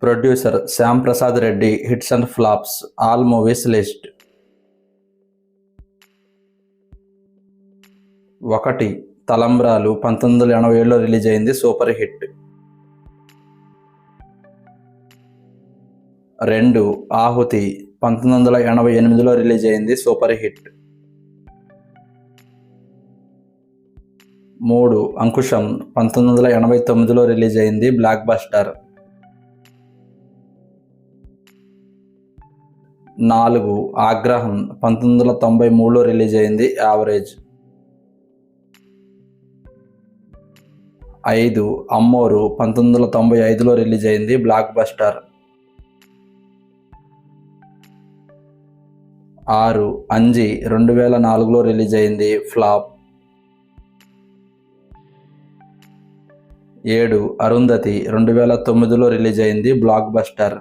Producer Shyam Prasad Reddy. Hits and flops. All movies list. 1. తలంబ్రాలు 1987లో release అయింది, super hit. 2. ఆహుతి 1988లో release అయింది, super hit. 3. Ankusam 1989లో release అయింది, block buster. 4. ఆగ్రహం 1993లో release అయింది, యావరేజ్. 5. అమ్మోరు 1995లో రిలీజ్ అయింది, బ్లాక్ బస్టర్. 6. అంజి 2004లో రిలీజ్ అయింది, ఫ్లాప్. 7. అరుంధతి 2009లో రిలీజ్ అయింది, బ్లాక్ బస్టర్.